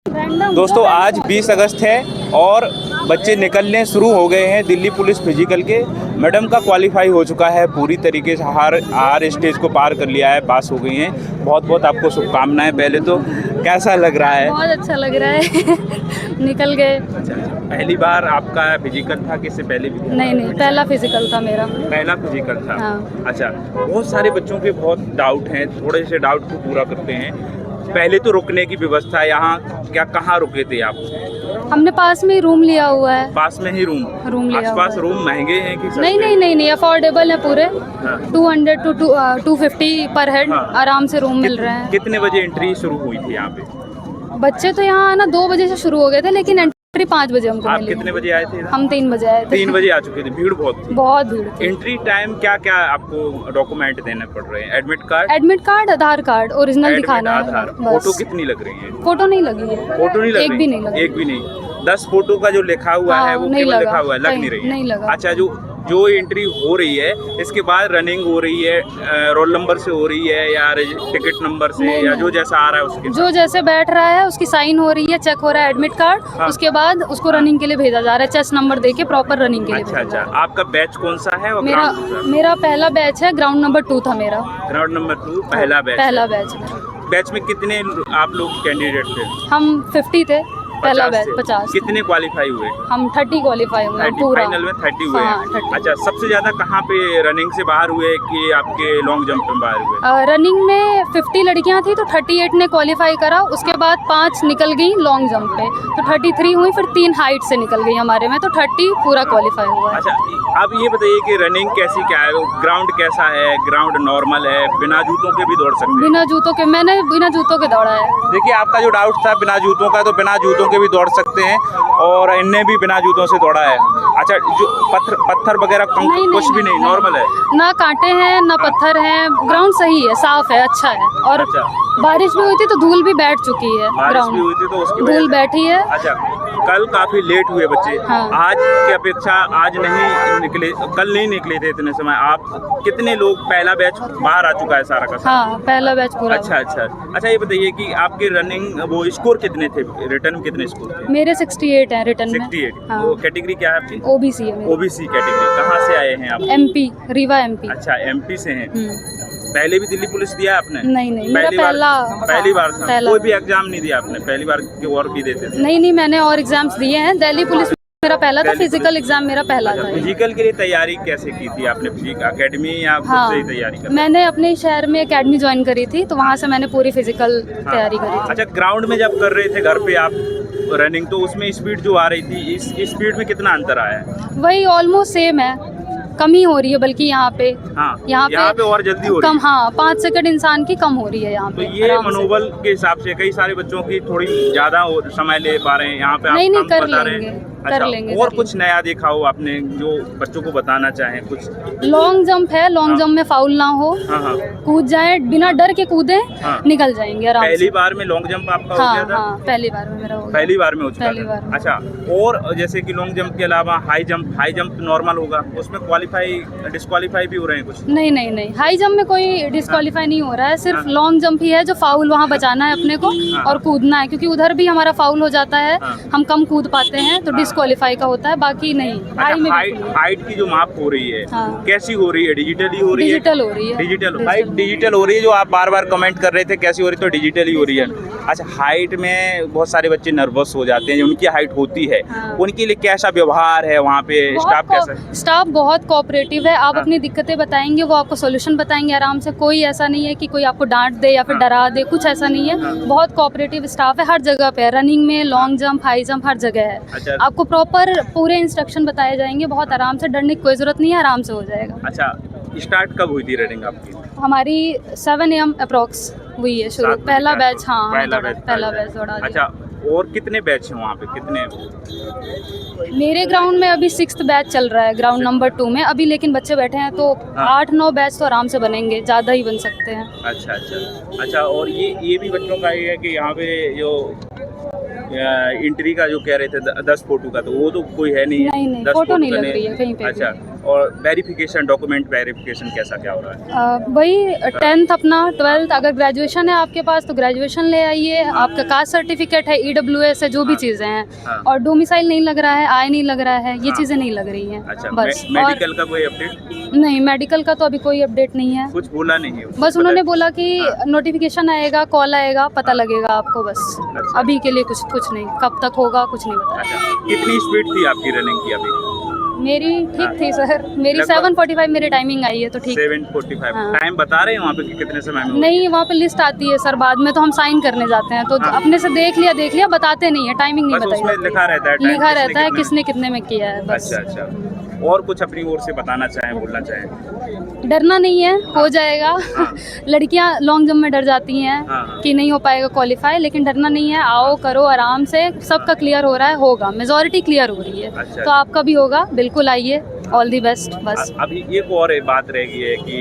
दोस्तों आज 20 अगस्त है और बच्चे निकलने शुरू हो गए हैं दिल्ली पुलिस फिजिकल के। मैडम का क्वालिफाई हो चुका है पूरी तरीके से, हर स्टेज को पार कर लिया है, पास हो गई हैं। बहुत बहुत आपको शुभकामनाएं। पहले तो कैसा लग रहा है? बहुत अच्छा लग रहा है निकल गए। अच्छा, पहली बार आपका फिजिकल था कि इससे पहले भी? नहीं, पहला फिजिकल था मेरा। पहला फिजिकल था। हाँ। अच्छा, बहुत सारे बच्चों के बहुत डाउट हैं, थोड़े से डाउट को पूरा करते हैं। पहले तो रुकने की व्यवस्था यहाँ क्या, कहाँ रुके थे आप? हमने पास में ही रूम लिया हुआ है। पास में ही रूम लिया आसपास हुआ है। रूम महंगे हैं कि सस्ते? नहीं, अफोर्डेबल है पूरे। हाँ। 200 to 250 पर हेड हाँ। आराम से रूम मिल रहे हैं। कितने बजे एंट्री शुरू हुई थी यहाँ पे? बच्चे तो यहाँ आना 2 बजे से शुरू हो गए थे, लेकिन एंट्री 5 बजे हमको आप मिली। कितने बजे आए थे? हम 3 बजे आए थे। 3 बजे आ चुके थे। भीड़ बहुत थी। बहुत भीड़ थी। एंट्री टाइम क्या क्या आपको डॉक्यूमेंट देने पड़ रहे हैं? एडमिट कार्ड, आधार कार्ड ओरिजिनल दिखाना है। आधार। बस। फोटो कितनी लग रही है? फोटो नहीं लगी है। फोटो नहीं लग एक रही? भी नहीं लगी। एक भी नहीं। 10 फोटो का जो लिखा हुआ है वो नहीं केवल लगा। लिखा हुआ है, लग नहीं रही है? नहीं लगा। अच्छा, जो एंट्री हो रही है इसके बाद रनिंग हो रही है, रोल नंबर से हो रही है या टिकट नंबर से, या जो जैसा आ रहा है उसके? जो जैसे बैठ रहा है उसकी साइन हो रही है, चेक हो रहा है एडमिट कार्ड। हाँ। उसके बाद उसको रनिंग के लिए भेजा जा रहा है, चेस्ट नंबर देके प्रॉपर रनिंग के लिए अच्छा भेजा जा अच्छा, रहा आपका बैच कौन सा है? और है। मेरा पहला बैच है, ग्राउंड नंबर 2 था मेरा। ग्राउंड नंबर 2 पहला बैच। पहला बैच है। बैच में कितने आप लोग कैंडिडेट थे? हम 50 थे। पहला 50 बैच से? 50। कितने क्वालिफाई हुए? हम 30 क्वालिफाई हुए हैं 30 पूरा। फाइनल में 30 हुए हाँ, हैं। 30। अच्छा, सबसे ज्यादा कहाँ पे रनिंग से बाहर हुए कि आपके लॉन्ग जंप में बाहर हुए? रनिंग में 50 लड़कियां थी तो 38 ने क्वालिफाई करा। उसके बाद 5 निकल गई लॉन्ग जंप पे, तो 33 हुई। फिर 3 हाइट से निकल गई हमारे में, तो 30 पूरा क्वालिफाई हुआ है। अच्छा, आप ये बताइए कि रनिंग कैसी क्या है? ग्राउंड कैसा है? ग्राउंड नॉर्मल है? बिना जूतों के भी दौड़ सकते हैं? बिना जूतों के, मैंने बिना जूतों के दौड़ा है। देखिए, आपका जो डाउट था बिना जूतों का, तो बिना जूतों के भी दौड़ सकते हैं और इनने भी बिना जूतों से दौड़ा है। अच्छा, जो पत्थर वगैरह कुछ भी नहीं, नॉर्मल है? ना कांटे हैं ना पत्थर हैं, ग्राउंड सही है, साफ है, अच्छा है। और अच्छा। बारिश भी हुई थी तो धूल भी बैठ चुकी है। बारिश भी हुई थी तो उसकी वजह धूल से? बैठी है। अच्छा, कल काफी लेट हुए बच्चे। हाँ। आज की अपेक्षा आज नहीं निकले, कल नहीं निकले थे इतने समय। आप कितने लोग, पहला बैच बाहर आ चुका है सारा का सारा? हाँ, पहला बैच पूरा। अच्छा, ये बताइए कि आपके रनिंग वो स्कोर कितने थे? रिटर्न में कितने स्कोर थे? मेरे 68 हैं रिटर्न में। 68। हाँ। वो कैटेगरी क्या है आपकी? ओबीसी है मेरी। OBC category. कहाँ से आए हैं आप? MP, Rewa MP। अच्छा, एमपी से हैं। पहले भी दिल्ली पुलिस दिया है आपने? नहीं, मेरा पहली बार था। पहला। कोई भी एग्जाम नहीं दिया आपने? पहली बार के और भी देते थे? नहीं, मैंने और एग्जाम्स दिए हैं। दिल्ली पुलिस मेरा पहला था, दिल्ली फिजिकल एग्जाम मेरा पहला था। फिजिकल के लिए तैयारी कैसे की थी आपने? फिजिकल अकेडमी या खुद हाँ, से ही तैयारी कर? मैंने अपने शहर में एकेडमी ज्वाइन करी थी, तो वहाँ से मैंने पूरी फिजिकल तैयारी करी थी। अच्छा, ग्राउंड में जब कर रहे थे घर पे आप रनिंग, तो उसमें स्पीड जो आ रही थी, इस स्पीड में कितना अंतर आया है? वही ऑलमोस्ट सेम है, कम ही हो रही है बल्कि यहाँ पे। हाँ, यहाँ पे और जल्दी हो रही कम। है। हाँ, 5 सेकंड इंसान की कम हो रही है यहाँ तो पे। ये मनोबल के हिसाब से कई सारे बच्चों की थोड़ी ज्यादा समय ले पा रहे हैं यहाँ पे। नहीं, आप कर बता रहे लेंगे, हैं। कर अच्छा, लेंगे, और कर कुछ नया देखा हो आपने जो बच्चों को बताना चाहें कुछ? लॉन्ग जंप है, लॉन्ग जंप में फाउल ना हो, हाँ, कूद जाए, बिना डर के कूदे, हाँ। निकल जाएंगे आराम से। पहली बार में लॉन्ग जंप आपका हो गया था? हाँ, पहली बार में मेरा हो गया। पहली बार में हो चुका पहली था। बार में। अच्छा, और जैसे कि लॉन्ग जंप के अलावा हाई जंप नॉर्मल होगा, उसमें क्वालिफाई डिस्क्वालीफाई भी हो रहे हैं कुछ? नहीं, हाई जंप में कोई डिस्क्वालीफाई नहीं हो रहा है। सिर्फ लॉन्ग जंप ही है जो फाउल वहाँ बचाना है अपने को और कूदना है, क्योंकि उधर भी हमारा फाउल हो जाता है, हम कम कूद पाते हैं तो डिस्क्वालीफाई का होता है, बाकी नहीं। हाई में हाइट की जो माप हो रही है हाँ। कैसी हो रही है? डिजिटली हो रही है? डिजिटल हो रही है। डिजिटल हो रही है। जो आप बार बार कमेंट कर रहे थे कैसी हो रही, तो डिजिटल ही हो रही है। अच्छा, हाइट में बहुत सारे बच्चे नर्वस हो जाते हैं, जो उनकी हाइट होती है, हाँ। उनके लिए कैसा व्यवहार है वहाँ पे? स्टाफ कैसा है? स्टाफ बहुत कोऑपरेटिव है। आप अपनी दिक्कतें बताएंगे, वो आपको सॉल्यूशन बताएंगे आराम से। कोई ऐसा नहीं है कि कोई आपको डांट दे या फिर डरा दे, कुछ ऐसा नहीं है। बहुत कोऑपरेटिव स्टाफ है, हर जगह पे है। रनिंग में, लॉन्ग जंप, हाई जंप, हर जगह है। अच्छा। आपको प्रॉपर पूरे इंस्ट्रक्शन बताए जाएंगे, बहुत आराम से, डरने की कोई जरूरत नहीं है, आराम से हो जाएगा। अच्छा, स्टार्ट कब हुई थी रनिंग आपकी? हमारी 7 AM अप्रॉक्स हुई है शुरू। पहला बैच, हाँ, पहला बैच दौड़ा। अच्छा, और कितने बैच हैं वहाँ पे? कितने? मेरे ग्राउंड में अभी 6th बैच चल रहा है, ग्राउंड नंबर 2 में अभी, लेकिन बच्चे बैठे हैं तो 8-9 बैच तो आराम से बनेंगे, ज़्यादा ही बन सकते हैं। अच्छा, और ये भी बच्चों का ये है कि यहाँ पे जो एंट्री का जो कह रहे थे 10 फोटो का, तो वो तो कोई है नहीं? नहीं, फोटो नहीं लग रही है कहीं पे। अच्छा, और वेरिफिकेशन, डॉक्यूमेंट वेरिफिकेशन कैसा क्या हो रहा है? वही 10th अपना 12th, अगर ग्रेजुएशन है आपके पास तो ग्रेजुएशन ले आइए, आपका कास्ट सर्टिफिकेट है, EWS है, जो भी चीज़ें हैं, हाँ। और डोमिसाइल नहीं लग रहा है, आय नहीं लग रहा है, ये हाँ। चीज़ें नहीं लग रही हैं। अच्छा, बस। मेडिकल का कोई अपडेट? और नहीं, मेडिकल का तो अभी कोई अपडेट नहीं है। कुछ बोला नहीं है? बस उन्होंने बोला कि हाँ। नोटिफिकेशन आएगा, कॉल आएगा, पता लगेगा आपको, बस। अच्छा। अभी के लिए कुछ नहीं, कब तक होगा कुछ नहीं पता। अच्छा, कितनी स्पीड थी आपकी रनिंग की अभी? मेरी ठीक थी सर, मेरी लगभग 7:45 मेरी टाइमिंग आई है तो ठीक। 7:45 हाँ। टाइम बता रहे हैं वहाँ पे कि कितने समय में होगी? नहीं, वहाँ पे लिस्ट आती है सर, बाद में तो हम साइन करने जाते हैं तो हाँ। अपने से देख लिया, बताते नहीं है, टाइमिंग नहीं बस बताई उसमें जाती। लिखा रहता है टाइम, लिखा रहता है कितने किसने कितने में किया है, बस। अच्छा अच्छा, और कुछ अपनी ओर से बताना चाहें, बोलना चाहें? डरना नहीं है, हो जाएगा। हाँ। लड़कियां लॉन्ग जंप में डर जाती हैं हाँ। कि नहीं हो पाएगा क्वालिफाई, लेकिन डरना नहीं है, आओ करो आराम से, सबका क्लियर हो रहा है, होगा, मेजॉरिटी क्लियर हो रही है। अच्छा। तो आपका भी होगा, बिल्कुल आइए, ऑल दी बेस्ट, बस। अभी एक और बात रह गई है कि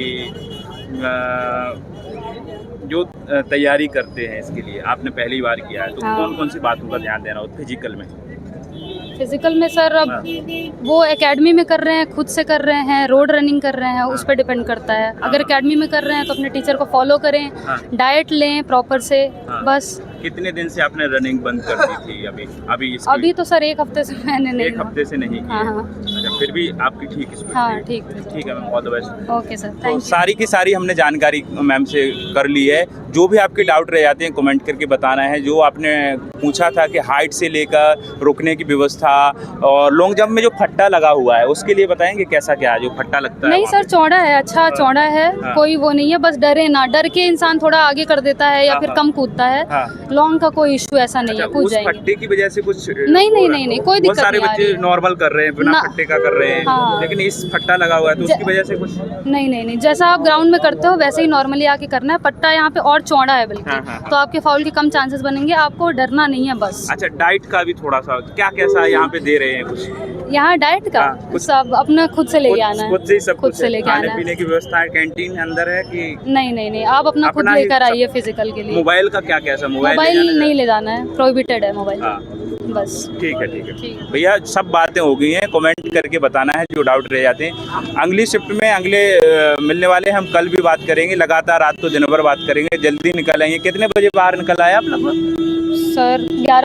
जो तैयारी करते हैं इसके लिए, आपने पहली बार किया है तो हाँ। कौन कौन सी बातों का ध्यान देना हो फिजिकल में? फिजिकल में सर अब हाँ। वो एकेडमी में कर रहे हैं, खुद से कर रहे हैं, रोड रनिंग कर रहे हैं, उस पर डिपेंड करता है। अगर एकेडमी में कर रहे हैं तो अपने टीचर को फॉलो करें, हाँ। डाइट लें प्रॉपर से, हाँ। बस। कितने दिन से आपने रनिंग बंद कर दी थी? अभी इसकी अभी तो सर 1 हफ्ते से मैंने नहीं। एक हफ्ते से नहीं की हाँ है। हाँ अच्छा, फिर भी आपकी ठीक स्पीड हाँ, थी। ठीक ठीक है ma'am, all the best. Okay sir, तो थैंक यू। सारी की सारी हमने जानकारी मैम से कर ली है। जो भी आपके डाउट रह जाते हैं कमेंट करके बताना है। जो आपने पूछा था कि हाइट से लेकर रुकने की व्यवस्था और लॉन्ग जंप में जो फट्टा लगा हुआ है उसके लिए बताएंगे कैसा क्या है जो फट्टा लगता है नहीं वहाँ सर, चौड़ा है, अच्छा चौड़ा है, हाँ। कोई वो नहीं है, बस डरे ना, डर के इंसान थोड़ा आगे कर देता है या हाँ, फिर हाँ। कम कूदता है। हाँ। लॉन्ग का कोई इशू ऐसा नहीं अच्छा, है, कूद उस जाएंगे। फट्टे की वजह से कुछ नहीं, कोई बहुत दिक्कत सारे नहीं आ बच्चे रही है। नॉर्मल कर रहे हैं, बिना ना। फट्टे का कर रहे हैं, हाँ। लेकिन इस फट्टा लगा हुआ है तो उसकी वजह से कुछ नहीं, जैसा आप ग्राउंड में करते हो वैसे ही नॉर्मली आके करना है। पट्टा यहाँ पे और चौड़ा है बल्कि, हाँ, हाँ, हाँ। तो आपके फाउल के कम चांसेस बनेंगे, आपको डरना नहीं है, बस। अच्छा, डाइट का भी थोड़ा सा क्या कैसा यहाँ पे दे रहे हैं कुछ? यहाँ डाइट का हाँ, कुछ- सब अपना खुद से लेके आना है, खुद से ही सब खुद कुछ से है? लेके खाने आना है। पीने की व्यवस्था है, कैंटीन अंदर है कि नहीं, आप अपना खुद अपना ही लेकर सब- आइए फिजिकल के लिए। मोबाइल का क्या कैसा? मोबाइल नहीं ले जाना है, प्रोहिबिटेड है मोबाइल, हाँ, बस। ठीक है ठीक है। भैया, सब बातें हो गई हैं। कमेंट करके बताना है जो डाउट रह जाते हैं। अगली शिफ्ट में अगले मिलने वाले हम कल भी बात करेंगे, लगातार आज तो दिन भर बात करेंगे। जल्दी निकल आएंगे। कितने बजे बाहर निकल आए आप लगभग? सर 11